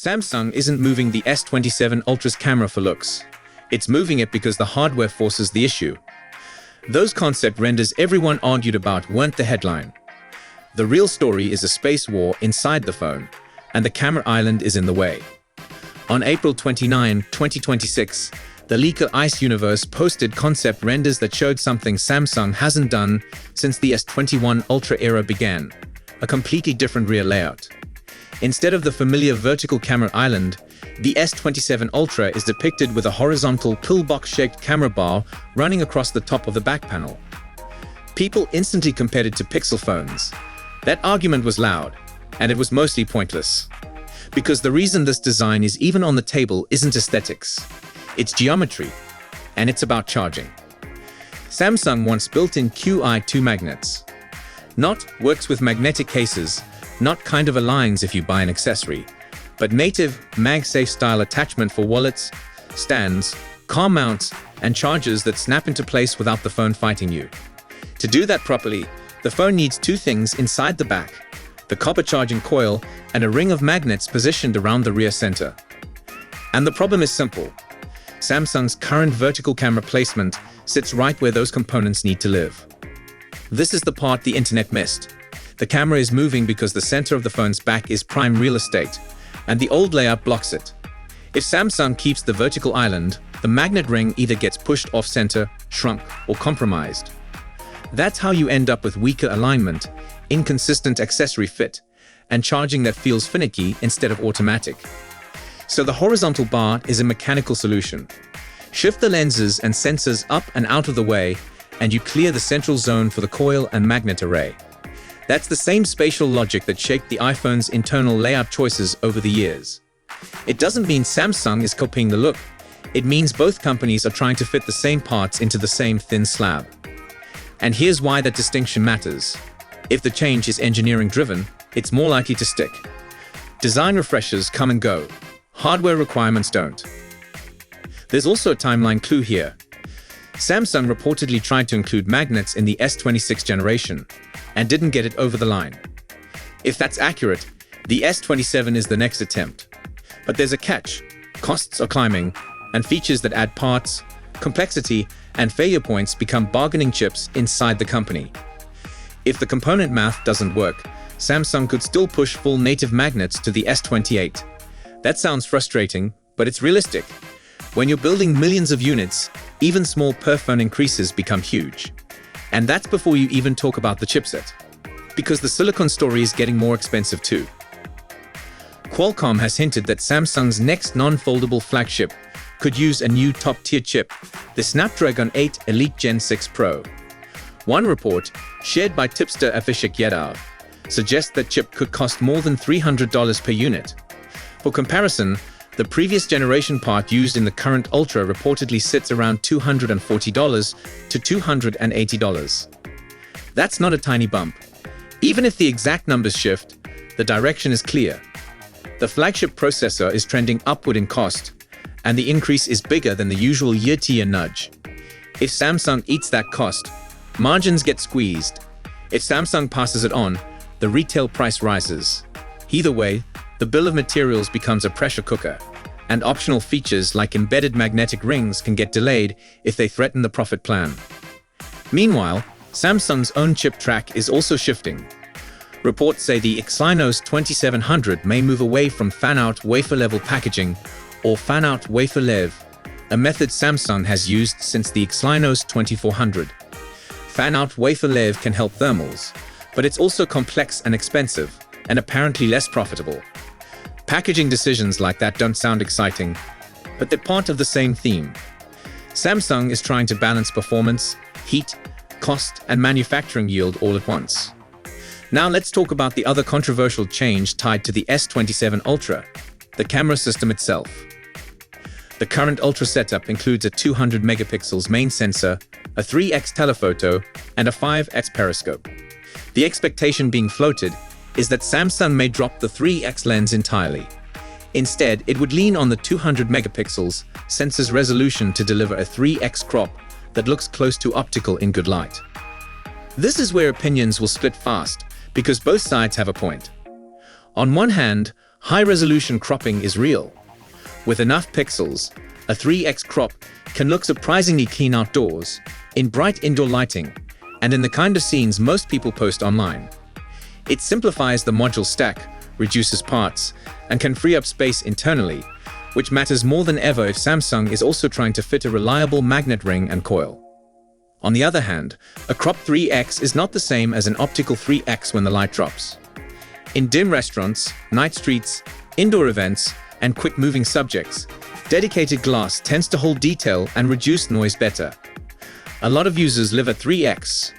Samsung isn't moving the S27 Ultra's camera for looks. It's moving it because the hardware forces the issue. Those concept renders everyone argued about weren't the headline. The real story is a space war inside the phone, and the camera island is in the way. On April 29, 2026, the leaker Ice Universe posted concept renders that showed something Samsung hasn't done since the S21 Ultra era began: a completely different rear layout. Instead of the familiar vertical camera island, the S27 Ultra is depicted with a horizontal pillbox-shaped camera bar running across the top of the back panel. People instantly compared it to Pixel phones. That argument was loud, and it was mostly pointless. Because the reason this design is even on the table isn't aesthetics. It's geometry, and it's about charging. Samsung wants built-in Qi2 magnets. Not works with magnetic cases, not kind of aligns if you buy an accessory, but native MagSafe style attachment for wallets, stands, car mounts, and chargers that snap into place without the phone fighting you. To do that properly, the phone needs two things inside the back: the copper charging coil and a ring of magnets positioned around the rear center. And the problem is simple. Samsung's current vertical camera placement sits right where those components need to live. This is the part the internet missed. The camera is moving because the center of the phone's back is prime real estate, and the old layout blocks it. If Samsung keeps the vertical island, the magnet ring either gets pushed off-center, shrunk, or compromised. That's how you end up with weaker alignment, inconsistent accessory fit, and charging that feels finicky instead of automatic. So the horizontal bar is a mechanical solution. Shift the lenses and sensors up and out of the way, and you clear the central zone for the coil and magnet array. That's the same spatial logic that shaped the iPhone's internal layout choices over the years. It doesn't mean Samsung is copying the look. It means both companies are trying to fit the same parts into the same thin slab. And here's why that distinction matters. If the change is engineering-driven, it's more likely to stick. Design refreshes come and go. Hardware requirements don't. There's also a timeline clue here. Samsung reportedly tried to include magnets in the S26 generation and didn't get it over the line. If that's accurate, the S27 is the next attempt. But there's a catch. Costs are climbing, and features that add parts, complexity, and failure points become bargaining chips inside the company. If the component math doesn't work, Samsung could still push full native magnets to the S28. That sounds frustrating, but it's realistic. When you're building millions of units, even small per-phone increases become huge. And that's before you even talk about the chipset. Because the silicon story is getting more expensive too. Qualcomm has hinted that Samsung's next non-foldable flagship could use a new top-tier chip, the Snapdragon 8 Elite Gen 6 Pro. One report, shared by tipster Avishek Yadav, suggests that chip could cost more than $300 per unit. For comparison, the previous generation part used in the current Ultra reportedly sits around $240 to $280. That's not a tiny bump. Even if the exact numbers shift, the direction is clear. The flagship processor is trending upward in cost, and the increase is bigger than the usual year-to-year nudge. If Samsung eats that cost, margins get squeezed. If Samsung passes it on, the retail price rises. Either way, the bill of materials becomes a pressure cooker, and optional features like embedded magnetic rings can get delayed if they threaten the profit plan. Meanwhile, Samsung's own chip track is also shifting. Reports say the Exynos 2700 may move away from fan-out wafer-level packaging, or fan-out wafer-lev, a method Samsung has used since the Exynos 2400. Fan-out wafer-lev can help thermals, but it's also complex and expensive, and apparently less profitable. Packaging decisions like that don't sound exciting, but they're part of the same theme. Samsung is trying to balance performance, heat, cost, and manufacturing yield all at once. Now let's talk about the other controversial change tied to the S27 Ultra, the camera system itself. The current Ultra setup includes a 200 megapixels main sensor, a 3x telephoto, and a 5x periscope. The expectation being floated is that Samsung may drop the 3x lens entirely. Instead, it would lean on the 200 megapixels sensor's resolution to deliver a 3x crop that looks close to optical in good light. This is where opinions will split fast, because both sides have a point. On one hand, High-resolution cropping is real. With enough pixels, a 3x crop can look surprisingly clean outdoors, in bright indoor lighting, and in the kind of scenes most people post online. It simplifies the module stack, reduces parts, and can free up space internally, which matters more than ever if Samsung is also trying to fit a reliable magnet ring and coil. On the other hand, a cropped 3x is not the same as an optical 3x when the light drops. In dim restaurants, night streets, indoor events, and quick-moving subjects, dedicated glass tends to hold detail and reduce noise better. A lot of users live at 3x.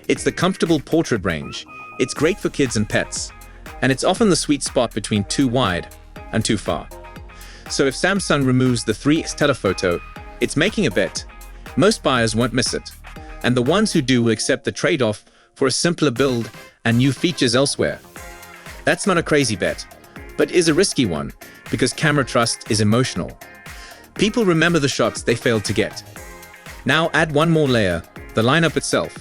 It's the comfortable portrait range, it's great for kids and pets, and it's often the sweet spot between too wide and too far. So if Samsung removes the 3x telephoto, it's making a bet. Most buyers won't miss it, and the ones who do will accept the trade-off for a simpler build and new features elsewhere. That's not a crazy bet, but is a risky one, because camera trust is emotional. People remember the shots they failed to get. Now add one more layer, the lineup itself.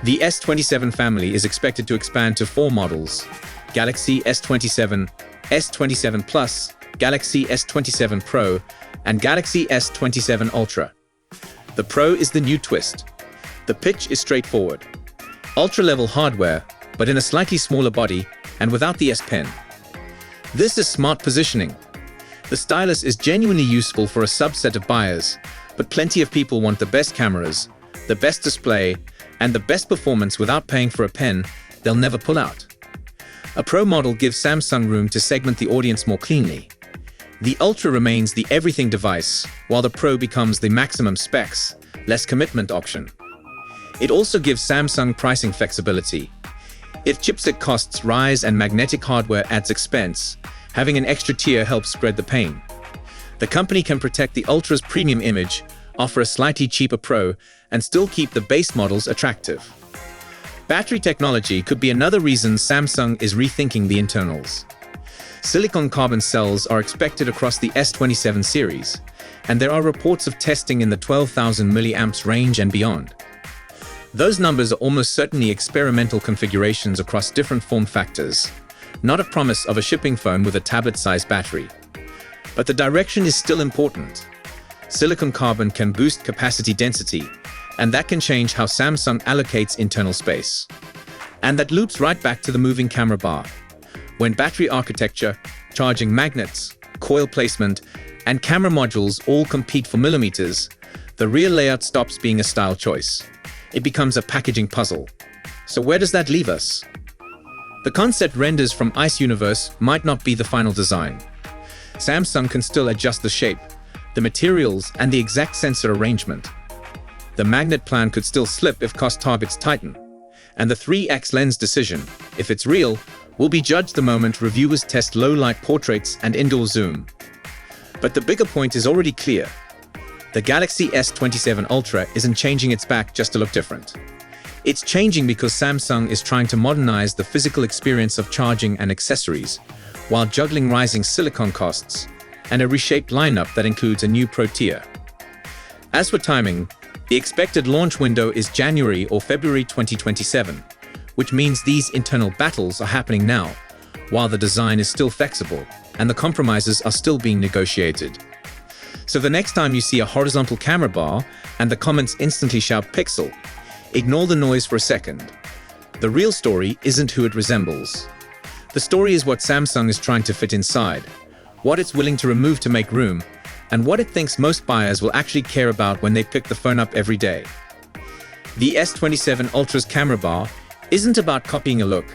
The S27 family is expected to expand to 4 models: Galaxy S27, S27 Plus, Galaxy S27 Pro, and Galaxy S27 Ultra. The Pro is the new twist. The pitch is straightforward. Ultra-level hardware, but in a slightly smaller body and without the S Pen. This is smart positioning. The stylus is genuinely useful for a subset of buyers, but plenty of people want the best cameras, the best display, and the best performance without paying for a pen they'll never pull out. A Pro model gives Samsung room to segment the audience more cleanly. The Ultra remains the everything device, while the Pro becomes the maximum specs, less commitment option. It also gives Samsung pricing flexibility. If chipset costs rise and magnetic hardware adds expense, having an extra tier helps spread the pain. The company can protect the Ultra's premium image, offer a slightly cheaper Pro, and still keep the base models attractive. Battery technology could be another reason Samsung is rethinking the internals. Silicon carbon cells are expected across the S27 series, and there are reports of testing in the 12,000 mAh range and beyond. Those numbers are almost certainly experimental configurations across different form factors, not a promise of a shipping phone with a tablet-sized battery. But the direction is still important. Silicon carbon can boost capacity density, and that can change how Samsung allocates internal space. And that loops right back to the moving camera bar. When battery architecture, charging magnets, coil placement, and camera modules all compete for millimeters, the rear layout stops being a style choice. It becomes a packaging puzzle. So where does that leave us? The concept renders from Ice Universe might not be the final design. Samsung can still adjust the shape, the materials, and the exact sensor arrangement. The magnet plan could still slip if cost targets tighten. And the 3x lens decision, if it's real, will be judged the moment reviewers test low-light portraits and indoor zoom. But the bigger point is already clear. The Galaxy S27 Ultra isn't changing its back just to look different. It's changing because Samsung is trying to modernize the physical experience of charging and accessories, while juggling rising silicon costs and a reshaped lineup that includes a new Pro tier. As for timing, the expected launch window is January or February 2027, which means these internal battles are happening now, while the design is still flexible and the compromises are still being negotiated. So the next time you see a horizontal camera bar and the comments instantly shout pixel, ignore the noise for a second. The real story isn't who it resembles. The story is what Samsung is trying to fit inside, what it's willing to remove to make room, and what it thinks most buyers will actually care about when they pick the phone up every day. The S27 Ultra's camera bar isn't about copying a look.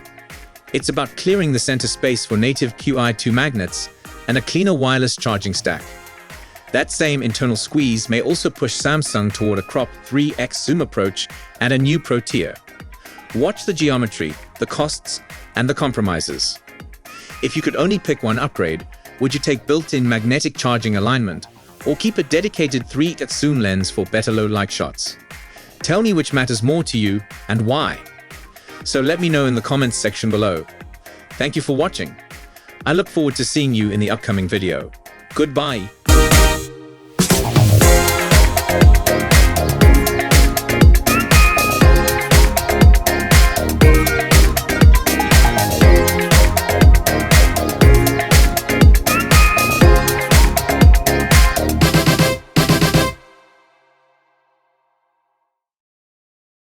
It's about clearing the center space for native Qi2 magnets and a cleaner wireless charging stack. That same internal squeeze may also push Samsung toward a cropped 3x zoom approach and a new Pro tier. Watch the geometry, the costs, and the compromises. If you could only pick one upgrade, would you take built-in magnetic charging alignment or keep a dedicated 3x zoom lens for better low-light shots? Tell me which matters more to you and why. So let me know in the comments section below. Thank you for watching. I look forward to seeing you in the upcoming video. Goodbye.